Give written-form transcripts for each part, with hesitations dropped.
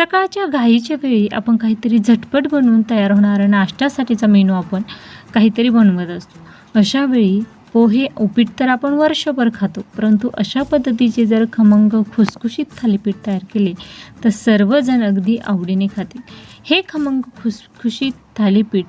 सकाळच्या घाईच्या वेळी आपण काहीतरी झटपट बनवून तयार होणारा नाश्त्यासाठीचा मेनू आपण काहीतरी बनवत असतो। अशा वेळी पोहे उपीट तर आपण वर्षभर खातो, परंतु अशा पद्धतीचे जर खमंग खुसखुशीत थालीपीठ तयार केले तर सर्वजण अगदी आवडीने खातील। हे खमंग खुसखुशीत थालीपीठ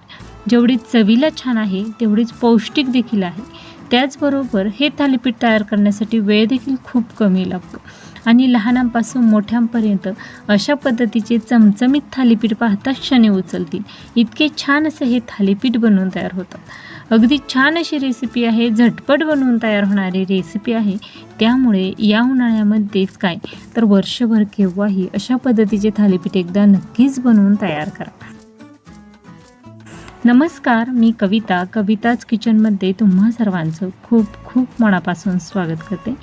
जेवढी चवीला छान आहे तेवढीच पौष्टिक देखील आहे। त्याचबरोबर हे थालीपीठ तयार करण्यासाठी वेळ देखील खूप कमी लागतो आणि लहानांपासून मोठ्यांपर्यंत अशा पद्धतीचे चमचमीत थालीपीठ पाहताच क्षणी उचलतील इतके छान असे हे थालीपीठ बनवून तयार होतात। अगदी छान अशी रेसिपी आहे, झटपट बनवून तयार होणारी रेसिपी आहे। त्यामुळे या उन्हाळ्यामध्येच काय तर वर्षभर केव्हाही अशा पद्धतीचे थालीपीठ एकदा नक्कीच बनवून तयार करा। नमस्कार, मी कविता, कविताच किचनमध्ये तुम्हा सर्वांचं खूप खूप मनापासून स्वागत करते।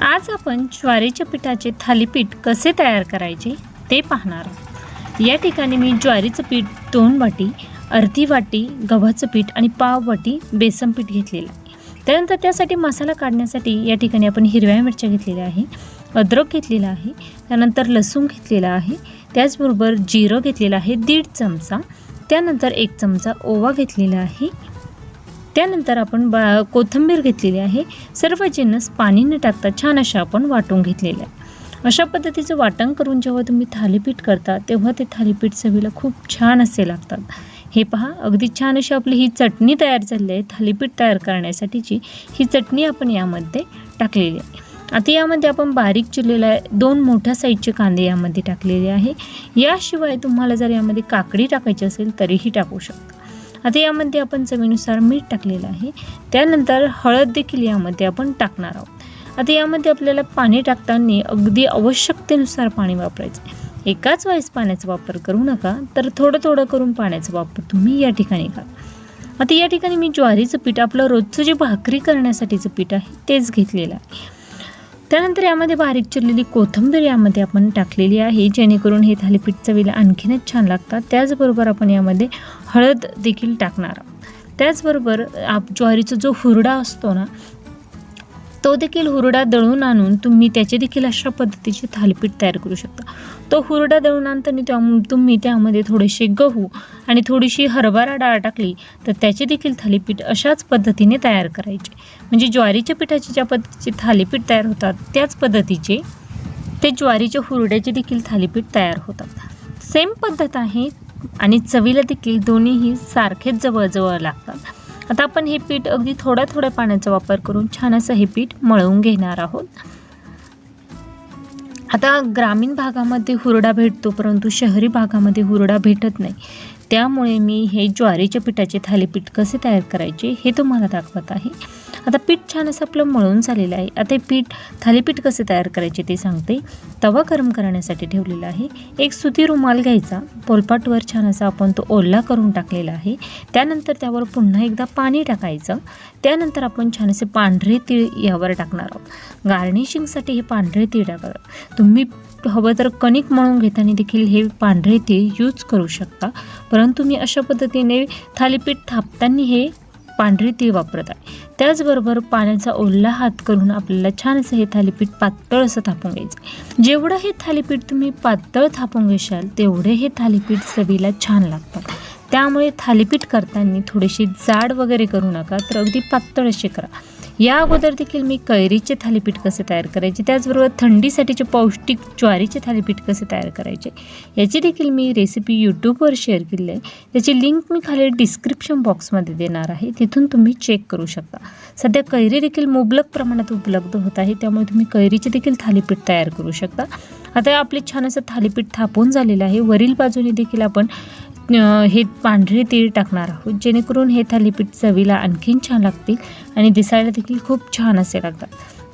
आज आपण ज्वारीच्या पिठाचे थालीपीठ कसे तयार करायचे ते पाहणार आहोत। या ठिकाणी मी ज्वारीचं पीठ 2 वाटी, अर्धी वाटी गव्हाचं पीठ आणि पाव वाटी बेसन पीठ घेतलेलं आहे। त्यानंतर त्यासाठी मसाला काढण्यासाठी या ठिकाणी आपण हिरव्या मिरच्या घेतलेल्या आहे, अद्रक घेतलेला आहे, त्यानंतर लसूण घेतलेला आहे, त्याचबरोबर जिरं घेतलेलं आहे 1.5 चमचा, त्यानंतर 1 चमचा ओवा घेतलेला आहे, त्यानंतर आपण कोथिंबीर घेतलेली आहे। सर्व जिन्नस पाणी न टाकता छान अशा आपण वाटून घेतलेले आहे। अशा पद्धतीचं वाटण करून जेव्हा तुम्ही थालीपीठ करता तेव्हा ते थालीपीठ चवीला खूप छान असे लागतात। हे पहा, अगदी छान अशी आपली ही चटणी तयार झाली आहे। थालीपीठ तयार करण्यासाठीची ही चटणी आपण यामध्ये टाकलेली आहे। आता यामध्ये आपण बारीक चिरलेला 2 मोठ्या साईजचे कांदे यामध्ये टाकलेले आहे। याशिवाय तुम्हाला जर यामध्ये काकडी टाकायची असेल तरीही टाकू शकता। आता यामध्ये आपण चवीनुसार मीठ टाकलेलं आहे, त्यानंतर हळद देखील यामध्ये आपण टाकणार आहोत। आता यामध्ये आपल्याला पाणी टाकताना अगदी आवश्यकतेनुसार पाणी वापरायचं। एकाच वेळेस पाण्याचा वापर करू नका, तर थोडं थोडं करून पाण्याचा वापर तुम्ही या ठिकाणी करा। आता या ठिकाणी मी ज्वारीचं पीठ आपलं रोजचं जे भाकरी करण्यासाठीचं पीठ आहे तेच घेतलेलं आहे। त्यानंतर यामध्ये बारीक चिरलेली कोथिंबीर यामध्ये आपण टाकलेली आहे, जेणेकरून हे थालीपीठ चवीला आणखीनच छान लागतात। त्याचबरोबर आपण यामध्ये हळद देखील टाकणार आहोत। त्याचबरोबर ज्वारीचा जो हुरडा असतो ना, तो देखील हुरडा दळून आणून तुम्ही त्याचे देखील अशा पद्धतीचे थालीपीठ तयार करू शकता। तो हुरडा दळून आणताना तुम्ही त्यामध्ये थोडेसे गहू आणि थोडीशी हरभरा डाळ टाकली तर त्याचे देखील थालीपीठ अशाच पद्धतीने तयार करायचे। म्हणजे ज्वारीच्या पिठाचे ज्या पद्धतीचे थालीपीठ तयार होतात त्याच पद्धतीचे ते ज्वारीच्या हुरड्याचे देखील थालीपीठ तयार होतात। सेम पद्धत आहे आणि चवीला देखील दोन्हीही सारखेच जवळजवळ लागतात। आता आपण हे पीठ अगदी थोड्या पाण्याचा वापर करून छान असं हे पीठ मळून घेणार आहोत। आता ग्रामीण भागामध्ये हुरडा भेटतो, परंतु शहरी भागामध्ये हुरडा भेटत नाही। त्यामुळे मी हे ज्वारीच्या पिठाचे थालीपीठ कसे तयार करायचे हे तुम्हाला दाखवत आहे। आता पीठ छान असं आपलं मळून झालेलं आहे। आता हे थालीपीठ कसे तयार करायचे ते सांगते। तवा गरम करण्यासाठी ठेवलेला आहे। एक सुती रुमाल घ्यायचा, पोलपाटवर छान असा आपण तो ओला करून टाकलेला आहे। त्यानंतर त्यावर पुन्हा एकदा पाणी टाकायचं। त्यानंतर आपण छान असे पांढरे तीळ यावर टाकणार आहोत। गार्निशिंगसाठी हे पांढरे तीळ टाका। तुम्ही हवं तर कणिक मळून घेताना देखील हे पांढरे तीळ यूज करू शकता, परंतु मी अशा पद्धतीने थालीपीठ थापताना हे पांढरे तीळ वापरत आहे। त्याचबरोबर पाण्याचा ओला हात करून आपल्याला छान असं हे थालीपीठ पातळ असं थापून घ्यायचं। जेवढं हे थालीपीठ तुम्ही पातळ थापून घेशाल तेवढे हे थालीपीठ चवीला छान लागतात। त्यामुळे थालीपीठ करताना थोडीशी जाड वगैरे करू नका, तर अगदी पातळ असे करा। या अगोदर देखील मी कैरीचे थालीपीठ कसे तयार करायचे, त्याचबरोबर थंडीसाठीचे पौष्टिक ज्वारीचे थालीपीठ कसे तयार करायचे याची देखील मी रेसिपी यूट्यूबवर शेअर केली आहे। त्याची लिंक मी खाली डिस्क्रिप्शन बॉक्समध्ये देणार आहे, तिथून तुम्ही चेक करू शकता। सध्या कैरी देखील मुबलक प्रमाणात उपलब्ध होत आहे, त्यामुळे तुम्ही कैरीचे देखील थालीपीठ तयार करू शकता। आता आपले छान असं थालीपीठ थापून झालेलं आहे। वरील बाजूने देखील आपण हे पांढरे तीळ टाकणार आहोत, जेणेकरून हे थालीपीठ चवीला आणखीन छान लागतील आणि दिसायला देखील खूप छान असे लागतात।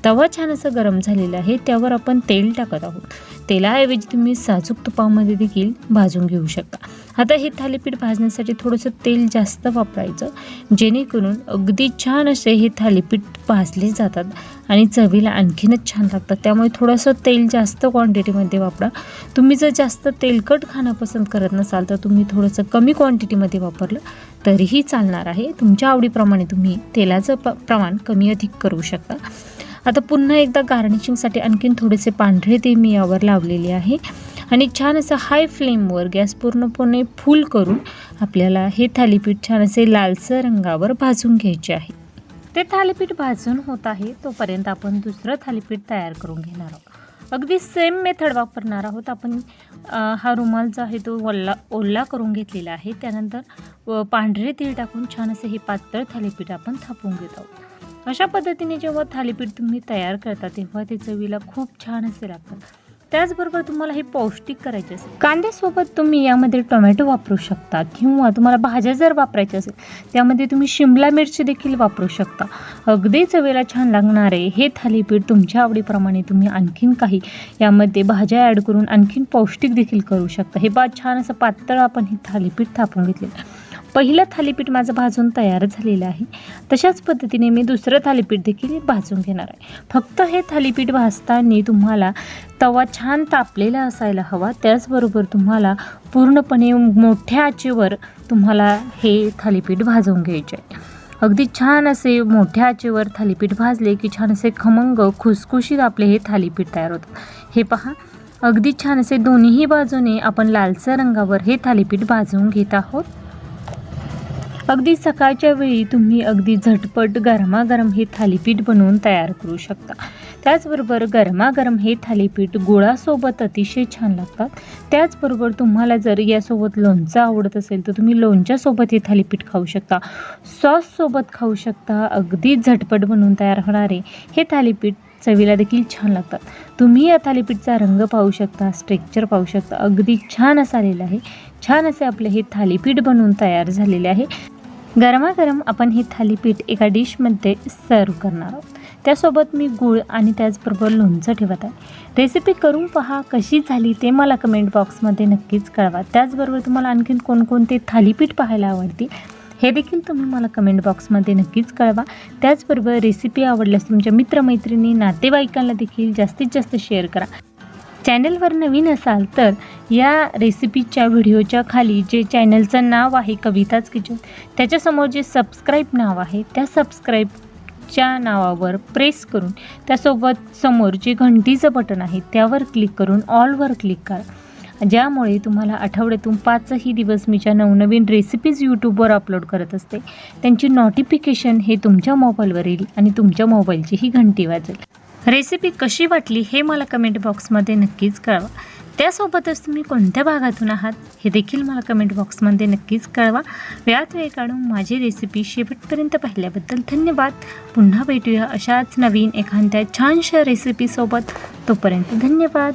तवा छान असं गरम झालेला आहे, त्यावर आपण तेल टाकत आहोत। तेलाऐवजी तुम्ही साजूक तुपामध्ये देखील भाजून घेऊ शकता। आता हे थालीपीठ भाजण्यासाठी थोडंसं तेल जास्त वापरायचं, जेणेकरून अगदी छान असे हे थालीपीठ भाजले जातात आणि चवीला आणखीनच छान लागतात। त्यामुळे थोडंसं तेल जास्त क्वांटिटीमध्ये वापरा। तुम्ही जर जास्त तेलकट खाणं पसंत करत नसाल तर तुम्ही थोडंसं कमी क्वांटिटीमध्ये वापरलं तरीही चालणार आहे। तुमच्या आवडीप्रमाणे तुम्ही तेलाचं प्रमाण कमी अधिक करू शकता। आता पुन्हा एकदा गार्निशिंगसाठी आणखीन थोडेसे पांढरे ते मी यावर लावलेले आहे आणि छान असं हाय फ्लेमवर गॅस पूर्णपणे फुल करून आपल्याला हे थालीपीठ छान असे लालसर रंगावर भाजून घ्यायचे आहे. ते थालीपीठ भाजून होत आहे तोपर्यंत आपण दुसरं थालीपीठ तयार करून घेणार आहोत. अगदी सेम मेथड वापरणार आहोत. आपण हा रुमाल जो आहे तो ओला करून घेतलेला आहे. त्यानंतर पांढरे तीळ टाकून छान असे हे पातळ थालीपीठ आपण थापून घेत आहोत. अशा पद्धतीने जेव्हा थालीपीठ तुम्ही तयार करता तेव्हा ते चवीला खूप छान असे लागतात. त्याचबरोबर तुम्हाला हे पौष्टिक करायचे असेल कांद्यासोबत तुम्ही यामध्ये टोमॅटो वापरू शकता किंवा तुम्हाला भाज्या जर वापरायच्या असेल त्यामध्ये तुम्ही शिमला मिरची देखील वापरू शकता. अगदी चवीला छान लागणारे हे थालीपीठ तुमच्या आवडीप्रमाणे तुम्ही आणखीन काही यामध्ये भाज्या ॲड करून आणखीन पौष्टिक देखील करू शकता. हे छान असं पातळ आपण हे थालीपीठ थापून घेतलेलं आहे. पहिलं थालीपीठ माझं भाजून तयार झालेलं आहे. तशाच पद्धतीने मी दुसरं थालीपीठ देखील भाजून घेणार आहे. फक्त हे थालीपीठ भाजताना तुम्हाला तवा छान तापलेला असायला हवा. त्याचबरोबर तुम्हाला पूर्णपणे मोठ्या आचेवर तुम्हाला हे थालीपीठ भाजून घ्यायचे आहे. अगदी छान असे मोठ्या आचेवर थालीपीठ भाजले की छान असे खमंग खुसखुशीत आपले हे थालीपीठ तयार होतं. हे पहा, अगदी छान असे दोन्हीही बाजूने आपण लालसर रंगावर हे थालीपीठ भाजून घेत आहोत. अगदी सकाळच्या वेळी तुम्ही अगदी झटपट गरमागरम हे थालीपीठ बनवून तयार करू शकता. त्याचबरोबर गरमागरम हे थालीपीठ गुळासोबत अतिशय छान लागतात. त्याचबरोबर तुम्हाला जर यासोबत लोणचं आवडत असेल तर तुम्ही लोणच्यासोबत हे थालीपीठ खाऊ शकता, सॉससोबत खाऊ शकता. अगदी झटपट बनवून तयार होणारे हे थालीपीठ चवीला देखील छान लागतात. तुम्ही या थालीपीठचा रंग पाहू शकता, स्ट्रक्चर पाहू शकता. अगदी छान असं आलेलं आहे. छान असे आपले हे थालीपीठ बनवून तयार झालेले आहे. गरमागरम आपण हे थालीपीठ एका डिशमध्ये सर्व करणार आहोत. त्यासोबत मी गूळ आणि त्याचबरोबर लोणचं ठेवत आहे. रेसिपी करून पहा, कशी झाली ते मला कमेंट बॉक्समध्ये नक्कीच कळवा. त्याचबरोबर तुम्हाला आणखीन कोणकोणते थालीपीठ पाहायला आवडतील हे देखील तुम्ही मला कमेंट बॉक्समध्ये नक्कीच कळवा. त्याचबरोबर रेसिपी आवडल्यास तुमच्या मित्रमैत्रिणी नातेवाईकांना देखील जास्तीत जास्त शेअर करा. चॅनलवर नवीन असाल तर या रेसिपीच्या व्हिडिओच्या खाली जे चॅनलचं नाव आहे कविताच किचन, त्याच्यासमोर जे सबस्क्राईब नाव आहे त्या सबस्क्राईबच्या नावावर प्रेस करून त्यासोबत समोर जे घंटीचं बटन आहे त्यावर क्लिक करून ऑलवर क्लिक करा. ज्यामुळे तुम्हाला आठवड्यातून 5ही दिवस मी ज्या नवनवीन रेसिपीज यूट्यूबवर अपलोड करत असते त्यांची नोटिफिकेशन हे तुमच्या मोबाईलवर येईल आणि तुमच्या मोबाईलची ही घंटी वाजेल. रेसिपी कशी वाटली हे मला कमेंट बॉक्समध्ये नक्कीच कळवा. त्यासोबतच तुम्ही कोणत्या भागातून आहात हे देखील मला कमेंट बॉक्समध्ये नक्कीच कळवा. वेळात वेळ काढून माझी रेसिपी शेवटपर्यंत पाहिल्याबद्दल धन्यवाद. पुन्हा भेटूया अशाच नवीन एखाद्या छानशा रेसिपीसोबत. तोपर्यंत धन्यवाद.